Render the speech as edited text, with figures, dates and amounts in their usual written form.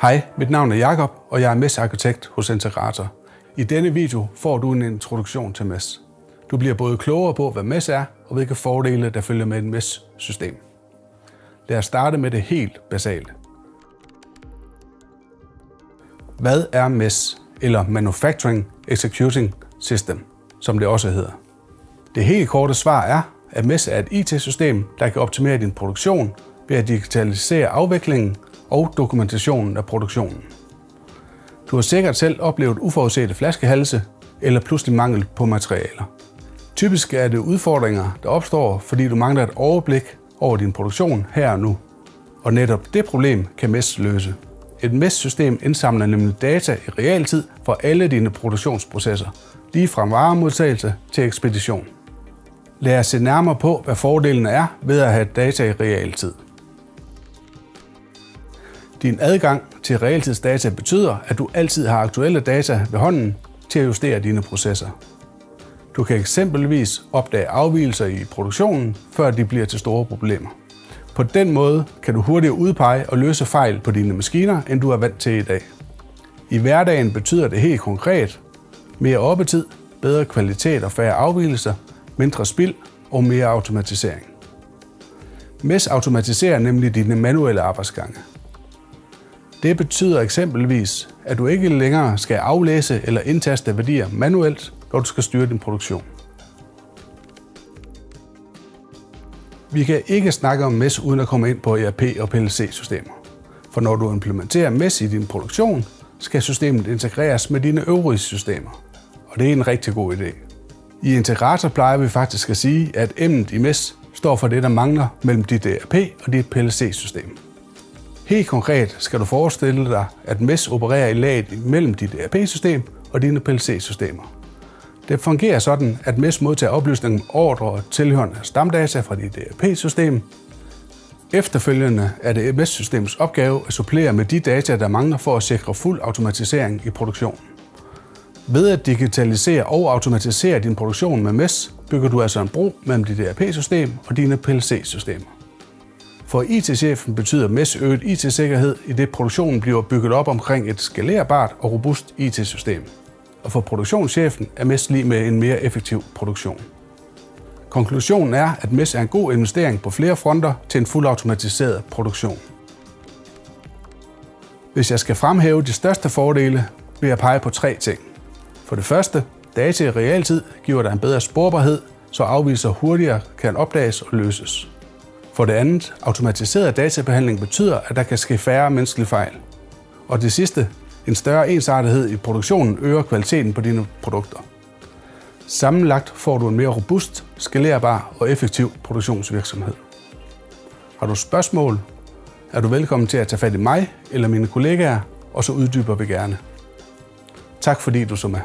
Hej, mit navn er Jakob, og jeg er MES-arkitekt hos Integrator. I denne video får du en introduktion til MES. Du bliver både klogere på, hvad MES er, og hvilke fordele, der følger med et MES-system. Lad os starte med det helt basale. Hvad er MES, eller Manufacturing Executing System, som det også hedder? Det helt korte svar er, at MES er et IT-system, der kan optimere din produktion ved at digitalisere afviklingen og dokumentationen af produktionen. Du har sikkert selv oplevet uforudsete flaskehalse eller pludselig mangel på materialer. Typisk er det udfordringer, der opstår, fordi du mangler et overblik over din produktion her og nu. Og netop det problem kan MES løse. Et MES-system indsamler nemlig data i realtid for alle dine produktionsprocesser, lige fra varemodtagelse til ekspedition. Lad os se nærmere på, hvad fordelene er ved at have data i realtid. Din adgang til realtidsdata betyder, at du altid har aktuelle data ved hånden til at justere dine processer. Du kan eksempelvis opdage afvigelser i produktionen, før de bliver til store problemer. På den måde kan du hurtigere udpege og løse fejl på dine maskiner, end du er vant til i dag. I hverdagen betyder det helt konkret mere oppetid, bedre kvalitet og færre afvigelser, mindre spild og mere automatisering. MES automatiserer nemlig dine manuelle arbejdsgange. Det betyder eksempelvis, at du ikke længere skal aflæse eller indtaste værdier manuelt, når du skal styre din produktion. Vi kan ikke snakke om MES uden at komme ind på ERP- og PLC-systemer. For når du implementerer MES i din produktion, skal systemet integreres med dine øvrige systemer. Og det er en rigtig god idé. I Integrator plejer vi faktisk at sige, at emnet i MES står for det, der mangler mellem dit ERP- og dit PLC-system. Helt konkret skal du forestille dig, at MES opererer i laget mellem dit ERP-system og dine PLC-systemer. Det fungerer sådan, at MES modtager oplysninger om ordre og tilhørende stamdata fra dit ERP-system. Efterfølgende er det MES-systemets opgave at supplere med de data, der mangler for at sikre fuld automatisering i produktionen. Ved at digitalisere og automatisere din produktion med MES, bygger du altså en bro mellem dit ERP-system og dine PLC-systemer. For IT-chefen betyder MES øget IT-sikkerhed, i det produktionen bliver bygget op omkring et skalerbart og robust IT-system. Og for produktionschefen er MES lig med en mere effektiv produktion. Konklusionen er, at MES er en god investering på flere fronter til en fuldautomatiseret produktion. Hvis jeg skal fremhæve de største fordele, vil jeg pege på 3 ting. For det første, data i realtid giver dig en bedre sporbarhed, så afvigelser hurtigere kan opdages og løses. For det andet, automatiseret databehandling betyder, at der kan ske færre menneskelige fejl. Og det sidste, en større ensartethed i produktionen øger kvaliteten på dine produkter. Sammenlagt får du en mere robust, skalerbar og effektiv produktionsvirksomhed. Har du spørgsmål, er du velkommen til at tage fat i mig eller mine kollegaer, og så uddyber vi gerne. Tak fordi du så med.